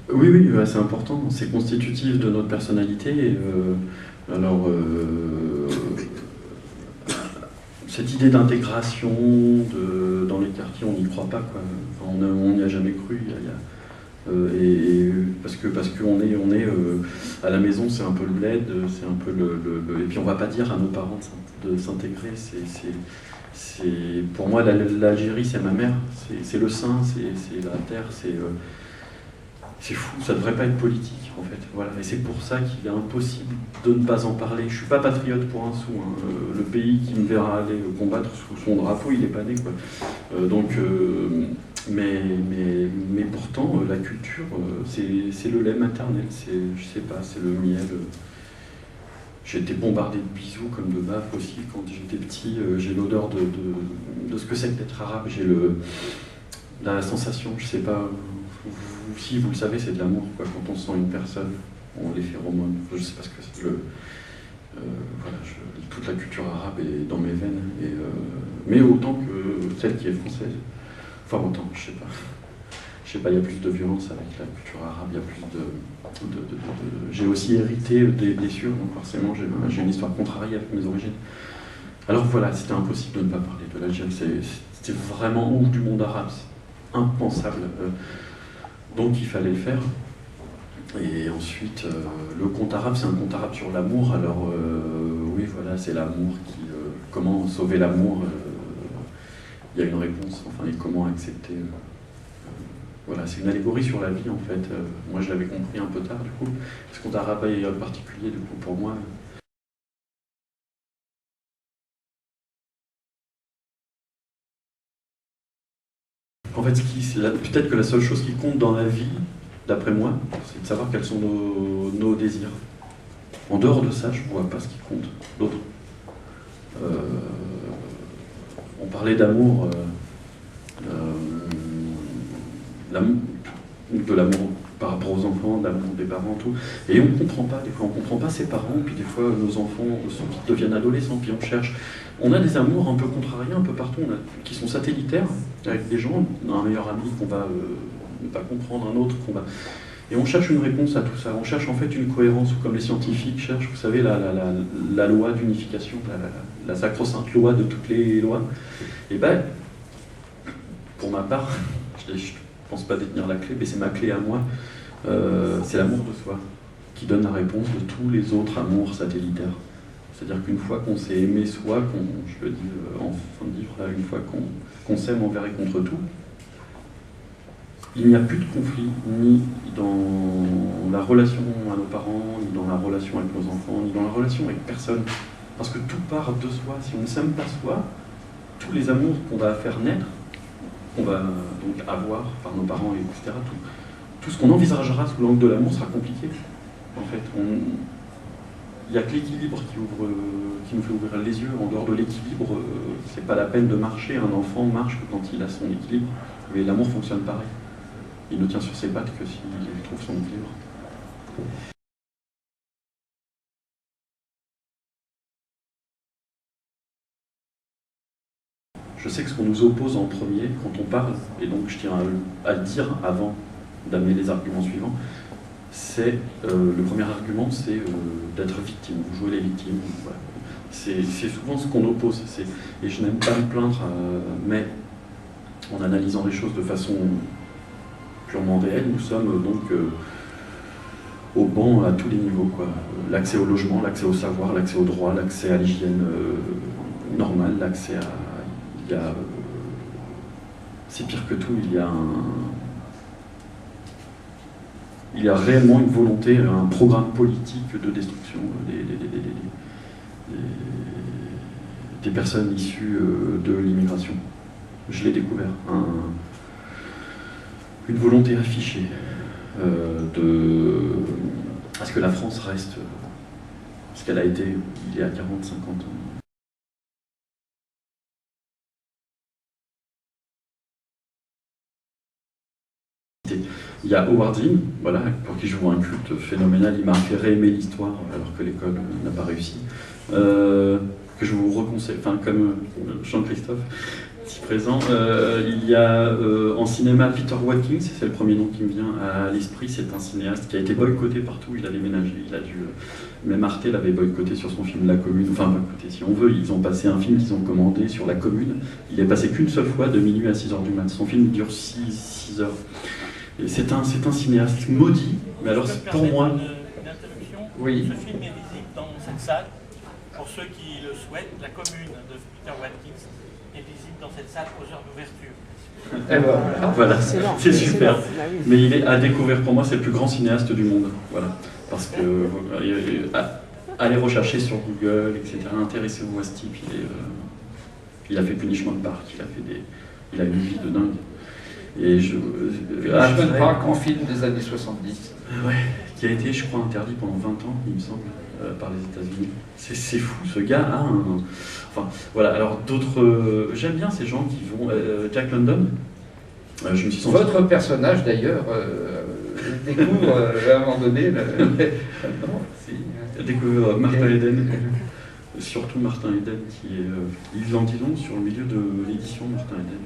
Oui, oui, ouais, c'est important, c'est constitutif de notre personnalité. Alors, cette idée d'intégration dans les quartiers, on n'y croit pas, quoi. Enfin, on n'y a jamais cru. Parce qu'on est, à la maison, c'est un peu le bled, c'est un peu et puis on va pas dire à nos parents de s'intégrer. Pour moi, l'Algérie, c'est ma mère, c'est le sein, c'est la terre, c'est fou, ça devrait pas être politique en fait. Voilà. Et c'est pour ça qu'il est impossible de ne pas en parler. Je suis pas patriote pour un sou. Hein. Le pays qui me verra aller combattre sous son drapeau, il est pas né, quoi. Mais pourtant, la culture, c'est le lait maternel. Je sais pas, c'est le miel. J'ai été bombardé de bisous comme de baffes aussi quand j'étais petit. J'ai l'odeur de ce que c'est que d'être arabe. J'ai la sensation, je sais pas. Si vous le savez, c'est de l'amour, quoi. Quand on sent une personne, on les phéromones. Je sais pas ce que c'est. Voilà, toute la culture arabe est dans mes veines, mais autant que celle qui est française. Enfin autant, je sais pas. Je sais pas, il y a plus de violence avec la culture arabe, il y a plus J'ai aussi hérité des blessures, donc forcément j'ai une histoire contrariée avec mes origines. Alors voilà, c'était impossible de ne pas parler de l'Algérie, c'était vraiment hors du monde arabe, c'est impensable. Donc il fallait le faire. Et ensuite, le conte arabe, c'est un conte arabe sur l'amour. Alors oui, voilà, c'est l'amour qui... comment sauver l'amour il y a une réponse, enfin, et comment accepter... voilà, c'est une allégorie sur la vie, en fait. Moi, je l'avais compris un peu tard, du coup. Ce conte arabe est particulier, du coup, pour moi. En fait, peut-être que la seule chose qui compte dans la vie, d'après moi, c'est de savoir quels sont nos désirs. En dehors de ça, je ne vois pas ce qui compte. D'autres. On parlait d'amour, de l'amour par rapport aux enfants, de l'amour des parents, tout. Et on ne comprend pas, des fois, on ne comprend pas ses parents, puis des fois, nos enfants deviennent adolescents, puis on cherche. On a des amours un peu contrariés, un peu partout, qui sont satellitaires, avec des gens, un meilleur ami qu'on va ne pas comprendre, un autre qu'on va... Et on cherche une réponse à tout ça. On cherche en fait une cohérence, ou comme les scientifiques cherchent, vous savez, la loi d'unification, la sacro-sainte loi de toutes les lois. Et ben, pour ma part, je ne pense pas détenir la clé, mais c'est ma clé à moi, c'est l'amour de soi qui donne la réponse de tous les autres amours satellitaires. C'est-à-dire qu'une fois qu'on s'est aimé soi, je le dis en fin de livre, là, une fois qu'on s'aime envers et contre tout, il n'y a plus de conflit, ni dans la relation à nos parents, ni dans la relation avec nos enfants, ni dans la relation avec personne. Parce que tout part de soi. Si on ne s'aime pas soi, tous les amours qu'on va faire naître, qu'on va donc avoir par nos parents, etc., tout ce qu'on envisagera sous l'angle de l'amour sera compliqué. En fait, il n'y a que l'équilibre qui nous fait ouvrir les yeux. En dehors de l'équilibre, c'est pas la peine de marcher. Un enfant marche que quand il a son équilibre. Mais l'amour fonctionne pareil. Il ne tient sur ses pattes que s'il trouve son équilibre. Je sais que ce qu'on nous oppose en premier quand on parle, et donc je tiens à le dire avant d'amener les arguments suivants, c'est le premier argument, c'est d'être victime. Vous jouez les victimes. Voilà. C'est souvent ce qu'on oppose. Et je n'aime pas me plaindre, mais en analysant les choses de façon purement réelle, nous sommes donc au banc à tous les niveaux. L'accès au logement, l'accès au savoir, l'accès au droit, l'accès à l'hygiène normale, l'accès à... c'est pire que tout, il y a réellement une volonté, un programme politique de destruction des personnes issues de l'immigration. Je l'ai découvert. Une volonté affichée à ce que la France reste ce qu'elle a été il y a 40-50 ans. Il y a Howard Zinn, voilà, pour qui je vois un culte phénoménal. Il m'a fait réaimer l'histoire alors que l'école n'a pas réussi. Que je vous reconseille, enfin comme Jean-Christophe, si présent. Il y a en cinéma Peter Watkins, c'est le premier nom qui me vient à l'esprit. C'est un cinéaste qui a été boycotté partout. Il a déménagé, il a dû. Même Arte l'avait boycotté sur son film La Commune. Enfin, boycotté si on veut. Ils ont passé un film qu'ils ont commandé sur La Commune. Il est passé qu'une seule fois de minuit à 6h du mat. Son film dure 6 heures. Et c'est un cinéaste maudit. Mais alors, pour moi. Oui. Ce film est visible dans cette salle. Pour ceux qui le souhaitent, La Commune de Peter Watkins est visible dans cette salle aux heures d'ouverture. Et voilà, c'est super. Mais il est à découvrir pour moi, c'est le plus grand cinéaste du monde. Voilà. Parce que allez rechercher sur Google, etc. Intéressez-vous à ce type. Il a fait Punishment Park, il a une vie de dingue. Et Punishment Park en film des années 70. Ouais, qui a été, je crois, interdit pendant 20 ans, il me semble, par les États-Unis. C'est fou, ce gars a un. Enfin, voilà, alors d'autres. J'aime bien ces gens qui vont. Jack London. Je me suis senti... Votre personnage, d'ailleurs, découvre à un moment donné. Découvre Martin Eden. Surtout Martin Eden, qui est. Il en dit long sur le milieu de l'édition, Martin Eden.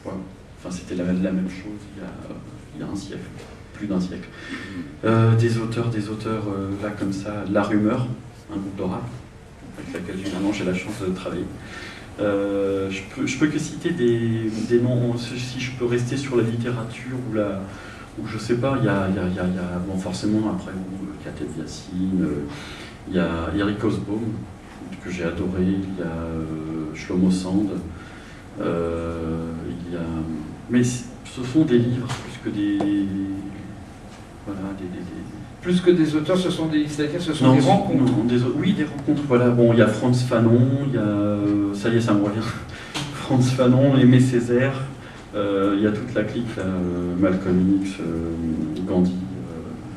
Voilà. Enfin, c'était la même chose il y a un siècle, plus d'un siècle. Des auteurs là comme ça, La Rumeur, un groupe de rap, avec laquelle généralement j'ai la chance de travailler. Je peux que citer des noms, si je peux rester sur la littérature ou je sais pas, il y a bon, forcément après Kateb Yassine, il y a Eric Hobsbawm, que j'ai adoré, il y a Shlomo Sand, il y a... Mais ce sont des livres plus que des... Voilà, Plus que des auteurs, ce sont des rencontres. Non, oui, des rencontres, voilà. Bon, il y a Frantz Fanon, il y a... ça y est, ça me revient. Frantz Fanon, Aimé Césaire, il y a toute la clique, là, Malcolm X, Gandhi,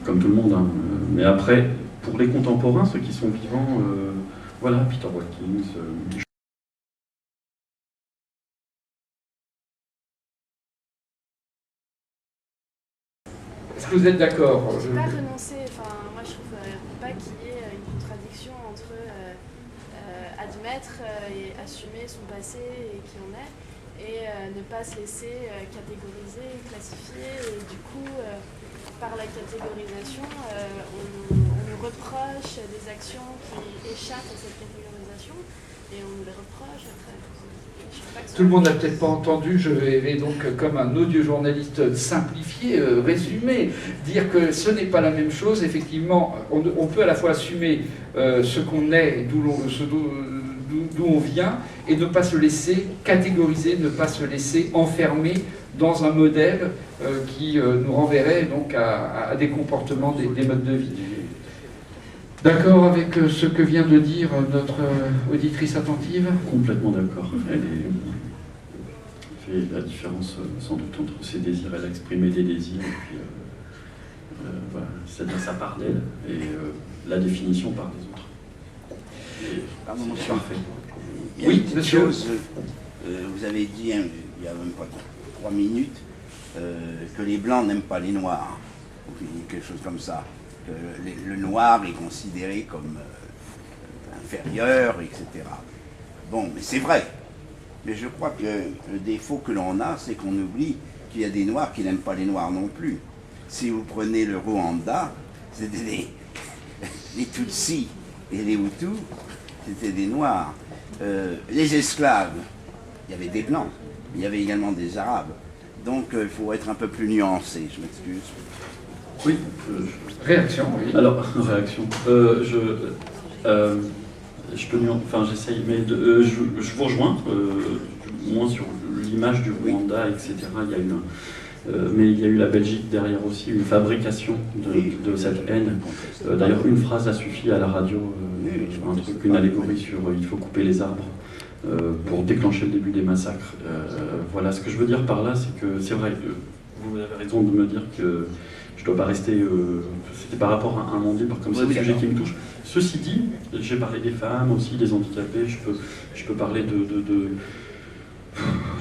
comme tout le monde. Hein. Mais après, pour les contemporains, ceux qui sont vivants, voilà, Peter Watkins... Est-ce que vous êtes d'accord? Je ne peux pas renoncer, moi je trouve pas qu'il y ait une contradiction entre admettre et assumer son passé et qui on est, et ne pas se laisser catégoriser, classifier, et du coup, par la catégorisation, on nous reproche des actions qui échappent à cette catégorisation, et on nous les reproche après. Tout le monde n'a peut-être pas entendu, je vais donc, comme un audiojournaliste simplifié, résumer, dire que ce n'est pas la même chose. Effectivement, on peut à la fois assumer ce qu'on est, d'où on vient, et ne pas se laisser catégoriser, ne pas se laisser enfermer dans un modèle qui nous renverrait donc à des comportements, des modes de vie. D'accord avec ce que vient de dire notre auditrice attentive? Complètement d'accord. Elle fait la différence sans doute entre ses désirs, elle a exprimé des désirs, et puis voilà, c'est-à-dire ça part d'elle, et la définition part des autres. Pardon, monsieur. Parfait. Il y a oui, une petite monsieur. chose, vous avez dit il y a même pas 3 minutes que les Blancs n'aiment pas les Noirs, ou quelque chose comme ça. Que le noir est considéré comme inférieur, etc. Bon, mais c'est vrai. Mais je crois que le défaut que l'on a, c'est qu'on oublie qu'il y a des noirs qui n'aiment pas les noirs non plus. Si vous prenez le Rwanda, c'était les Tutsis et les Hutus, c'était des noirs. Les esclaves, il y avait des blancs, mais il y avait également des arabes. Donc il faut être un peu plus nuancé, je m'excuse. Oui. Réaction, oui. Alors, réaction. Je peux enfin j'essaye, mais je vous rejoins, moins sur l'image du Rwanda, etc. Il y a eu mais il y a eu la Belgique derrière aussi, une fabrication de cette haine. D'ailleurs, une phrase a suffi à la radio, une allégorie sur il faut couper les arbres pour déclencher le début des massacres. Voilà, ce que je veux dire par là, c'est que c'est vrai, vous avez raison de me dire que je ne dois pas rester... C'était par rapport à un monde libre, comme c'est le sujet qui me touche. Ceci dit, j'ai parlé des femmes aussi, des handicapés, je peux parler de...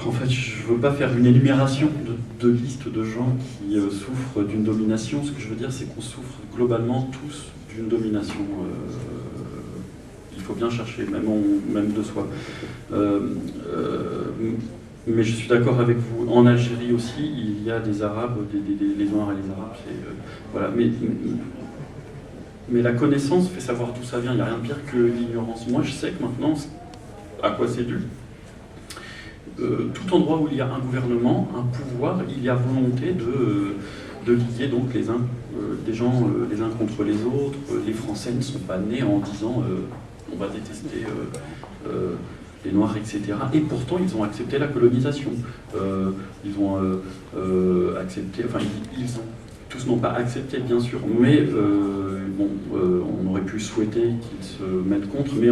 En fait, je ne veux pas faire une énumération de listes de gens qui souffrent d'une domination. Ce que je veux dire, c'est qu'on souffre globalement tous d'une domination. Il il faut bien chercher, même de soi. Mais je suis d'accord avec vous. En Algérie aussi, il y a des Arabes, les Noirs et les Arabes. Voilà. Mais la connaissance fait savoir d'où ça vient. Il n'y a rien de pire que l'ignorance. Moi, je sais que maintenant, à quoi c'est dû. Tout endroit où il y a un gouvernement, un pouvoir, il y a volonté de lier donc des gens les uns contre les autres. Les Français ne sont pas nés en disant on va détester les Noirs, etc. Et pourtant, ils ont accepté la colonisation. Ils ont accepté, enfin, tous n'ont pas accepté, bien sûr, mais on aurait pu souhaiter qu'ils se mettent contre. Mais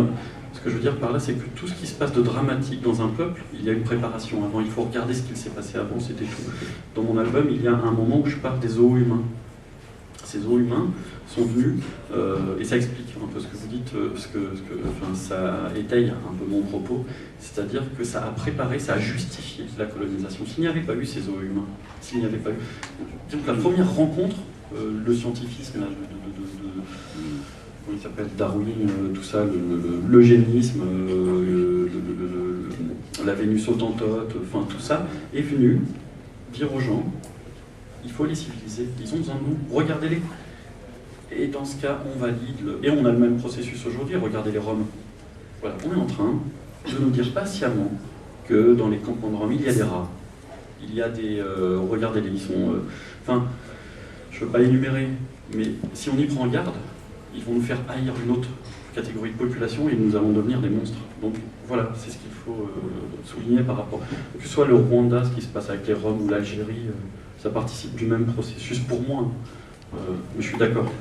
ce que je veux dire par là, c'est que tout ce qui se passe de dramatique dans un peuple, il y a une préparation avant. Il faut regarder ce qu'il s'est passé avant, c'était tout. Dans mon album, il y a un moment où je parle des zoos humains. Ces zoos humains sont venus, et ça explique un peu ce que vous dites, enfin, ça étaye un peu mon propos, c'est-à-dire que ça a préparé, ça a justifié la colonisation. S'il n'y avait pas eu ces zoos humains, s'il n'y avait pas eu... Donc la première rencontre, le scientifisme, comment il s'appelle, Darwin, tout ça, l'eugénisme, la Vénus autantote, enfin tout ça, est venu dire aux gens, il faut les civiliser, ils ont besoin de nous, regardez-les. Et dans ce cas, on valide, et on a le même processus aujourd'hui, regardez les Roms. Voilà, on est en train de nous dire patiemment que dans les campements de Roms, il y a des rats, il y a des... regardez-les, ils sont... Enfin, je ne veux pas énumérer, mais si on y prend garde, ils vont nous faire haïr une autre catégorie de population et nous allons devenir des monstres. Donc voilà, c'est ce qu'il faut souligner par rapport... Que ce soit le Rwanda, ce qui se passe avec les Roms, ou l'Algérie, ça participe du même processus pour moi. Mais je suis d'accord.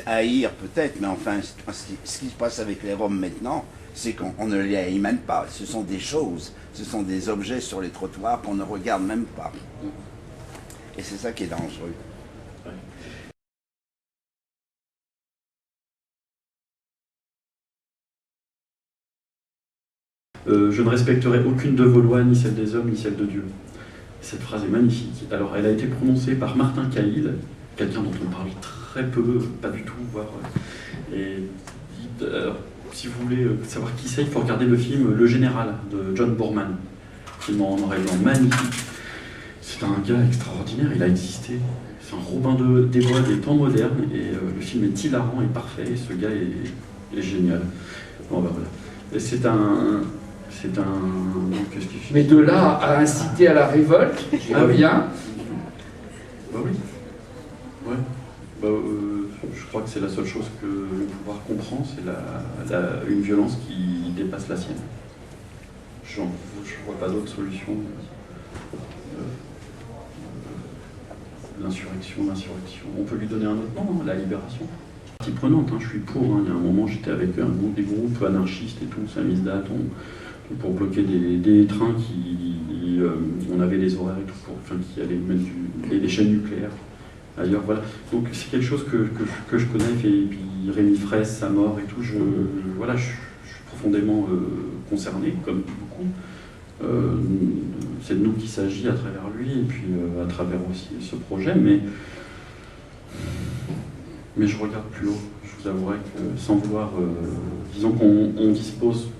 Haïr peut-être, mais enfin, ce qui se passe avec les Roms maintenant, c'est qu'on ne les haït même pas. Ce sont des choses, ce sont des objets sur les trottoirs qu'on ne regarde même pas. Et c'est ça qui est dangereux. Je ne respecterai aucune de vos lois, ni celle des hommes, ni celle de Dieu. Cette phrase est magnifique. Alors, elle a été prononcée par Martin Caïl, quelqu'un dont on parle très peu, pas du tout, voire... si vous voulez savoir qui c'est, il faut regarder le film Le Général de John Boorman, film en noir et blanc magnifique. C'est un gars extraordinaire, il a existé. C'est un Robin des Bois des temps modernes, et le film est hilarant et parfait, et ce gars est génial. Bon, ben voilà. Et c'est un... Mais de là à inciter à la révolte, bien. Bah oui. Ouais. Je crois que c'est la seule chose que le pouvoir comprend, c'est une violence qui dépasse la sienne. Je ne vois pas d'autre solution. L'insurrection. On peut lui donner un autre nom, la libération. Partie prenante, je suis pour. Il y a un moment, j'étais avec des groupes anarchistes et tout, Samizdat, pour bloquer des trains on avait des horaires et tout, qui allaient mettre des chaînes nucléaires ailleurs, voilà. Donc c'est quelque chose que je connais, et puis Rémi Fraisse, sa mort et tout, je suis profondément concerné, comme beaucoup. C'est de nous qu'il s'agit à travers lui, et puis à travers aussi ce projet, mais je regarde plus haut. Je vous avouerai que sans vouloir, disons qu'on dispose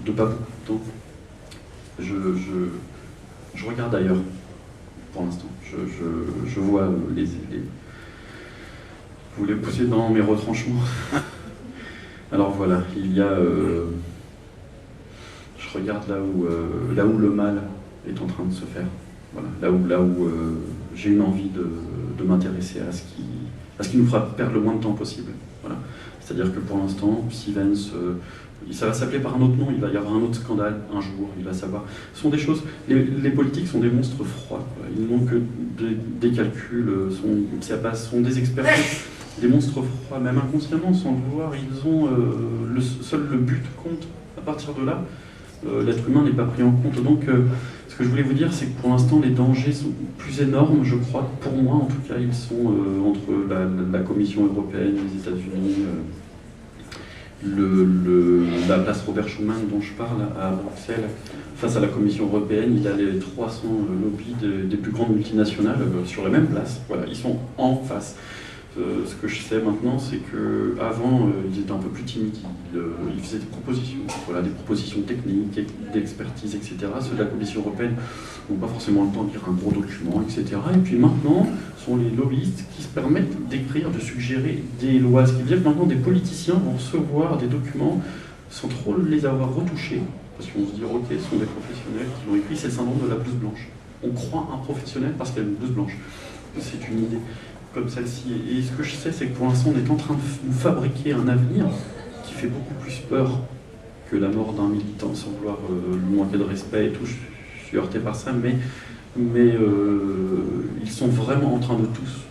de pas beaucoup de temps. Je regarde ailleurs, pour l'instant. Je vois les... Vous les poussez dans mes retranchements. Alors voilà, il y a... je regarde là où le mal est en train de se faire. Voilà, là où j'ai une envie de m'intéresser à ce qui nous fera perdre le moins de temps possible. Voilà. C'est-à-dire que pour l'instant, Sivens... ça va s'appeler par un autre nom, il va y avoir un autre scandale un jour, il va savoir. Ce sont des choses, les politiques sont des monstres froids, quoi. Ils n'ont que des calculs, sont des expériences, des monstres froids, même inconsciemment, sans le vouloir, ils ont seul le but compte. À partir de là, l'être humain n'est pas pris en compte. Donc ce que je voulais vous dire, c'est que pour l'instant les dangers sont plus énormes, je crois, pour moi en tout cas, ils sont entre la Commission européenne, les États-Unis, la place Robert Schuman dont je parle à Bruxelles, face à la Commission européenne, il y a les 300 lobbies des plus grandes multinationales sur la même place. Voilà, ils sont en face. Ce que je sais maintenant, c'est qu'avant, ils étaient un peu plus timides. Ils faisaient des propositions, voilà, des propositions techniques, d'expertise, etc. Ceux de la Commission européenne n'ont pas forcément le temps de lire un gros document, etc. Et puis maintenant, ce sont les lobbyistes qui se permettent d'écrire, de suggérer des lois. Ce qui veut dire que maintenant, des politiciens vont recevoir des documents sans trop les avoir retouchés, parce qu'on se dit, ok, ce sont des professionnels qui l'ont écrit, c'est le syndrome de la blouse blanche. On croit un professionnel parce qu'il a une blouse blanche. C'est une idée comme celle-ci. Et ce que je sais, c'est que pour l'instant, on est en train de nous fabriquer un avenir qui fait beaucoup plus peur que la mort d'un militant, sans vouloir lui manquer de respect et tout. Je suis heurté par ça, mais ils sont vraiment en train de tous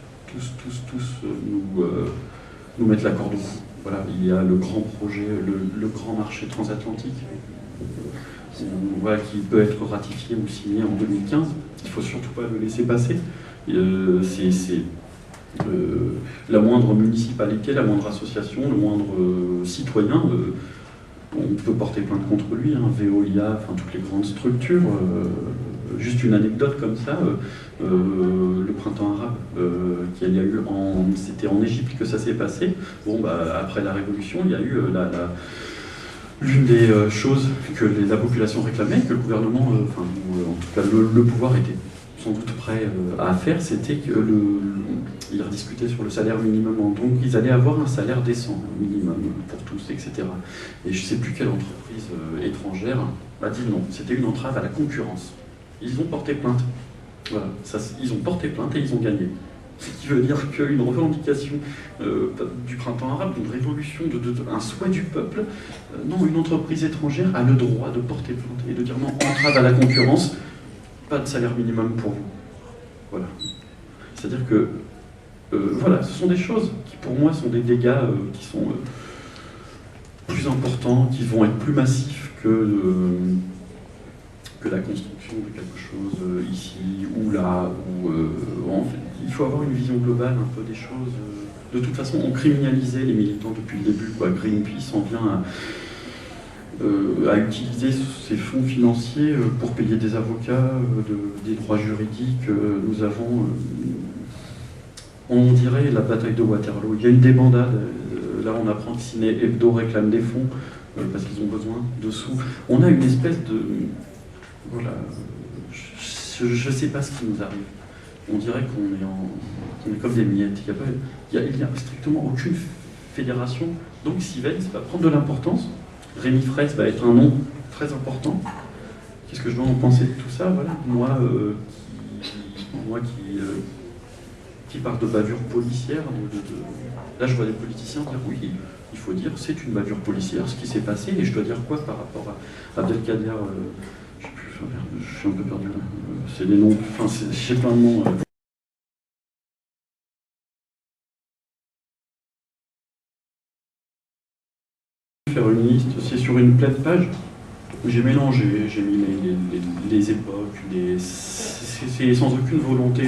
nous mettre la corde au cou. Voilà, il y a le grand projet, le grand marché transatlantique, voilà, qui peut être ratifié ou signé en 2015. Il ne faut surtout pas le laisser passer. La moindre municipalité, la moindre association, le moindre citoyen, on peut porter plainte contre lui, hein, Veolia, enfin toutes les grandes structures. Juste une anecdote comme ça, le printemps arabe qu'il y a eu, c'était en Égypte que ça s'est passé. Bon, bah, après la révolution, il y a eu l'une des choses que la population réclamait, que le gouvernement, en tout cas le pouvoir était sans doute prêt à faire, c'était qu'ils rediscutaient sur le salaire minimum. Donc ils allaient avoir un salaire décent, minimum, pour tous, etc. Et je ne sais plus quelle entreprise étrangère a dit non, c'était une entrave à la concurrence. Ils ont porté plainte. Voilà, ils ont porté plainte et ils ont gagné. Ce qui veut dire qu'une revendication du printemps arabe, d'une révolution, un souhait du peuple, non, une entreprise étrangère a le droit de porter plainte et de dire non, entrave à la concurrence, pas de salaire minimum pour vous. Voilà. C'est-à-dire que, voilà, ce sont des choses qui pour moi sont des dégâts qui sont plus importants, qui vont être plus massifs que la construction de quelque chose ici ou là. En fait, il faut avoir une vision globale un peu des choses. De toute façon, on criminalisait les militants depuis le début. Quoi. Greenpeace en vient à utiliser ces fonds financiers pour payer des avocats, des droits juridiques. Nous avons, on dirait, la bataille de Waterloo. Il y a une débandade. Là, on apprend que Ciné Hebdo réclame des fonds parce qu'ils ont besoin de sous. On a une espèce de... Voilà, je ne sais pas ce qui nous arrive. On dirait qu'on est comme des miettes. Il n'y a strictement aucune fédération. Donc Sivens va prendre de l'importance. Rémi Fraisse va être un nom très important. Qu'est-ce que je dois en penser de tout ça? Voilà. Moi qui parle de bavure policière, là je vois des politiciens dire oui, il faut dire c'est une bavure policière ce qui s'est passé, et je dois dire quoi par rapport à Abdelkader je suis un peu perdu là. C'est des noms, enfin j'ai plein de noms. Faire une liste, c'est sur une pleine page. J'ai mélangé, j'ai mis les époques, c'est sans aucune volonté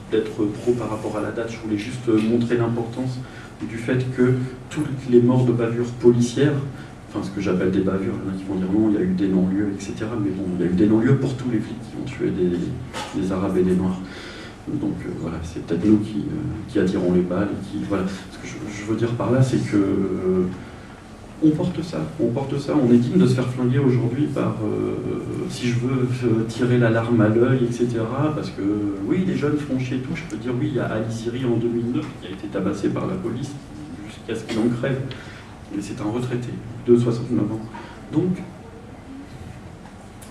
d'être pro par rapport à la date. Je voulais juste montrer l'importance du fait que toutes les morts de bavures policières, enfin ce que j'appelle des bavures, il y en a qui vont dire non, il y a eu des non-lieux, etc. Mais bon, il y a eu des non-lieux pour tous les flics qui ont tué des Arabes et des Noirs. Donc voilà, c'est peut-être nous qui attirons les balles. Voilà. Ce que je veux dire par là, c'est que on porte ça, on est digne de se faire flinguer aujourd'hui par, si je veux tirer l'alarme à l'œil, etc. Parce que oui, les jeunes font chier et tout, je peux dire oui, il y a Ali Ziri en 2009 qui a été tabassé par la police jusqu'à ce qu'il en crève. Mais c'est un retraité de 69 ans. Donc,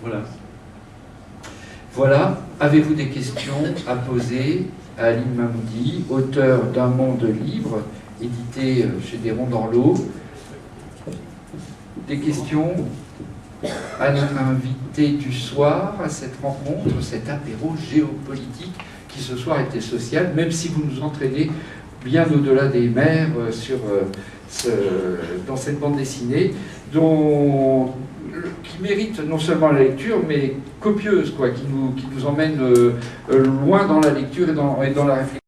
voilà. Voilà, avez-vous des questions à poser à Aline Mahmoudi, auteur d'Un monde libre, édité chez Desronds dans l'eau? Des questions à notre invité du soir, à cette rencontre, cet apéro géopolitique qui ce soir était social, même si vous nous entraînez bien au-delà des mers dans cette bande dessinée qui mérite non seulement la lecture, mais copieuse, quoi, qui nous emmène loin dans la lecture et dans la réflexion.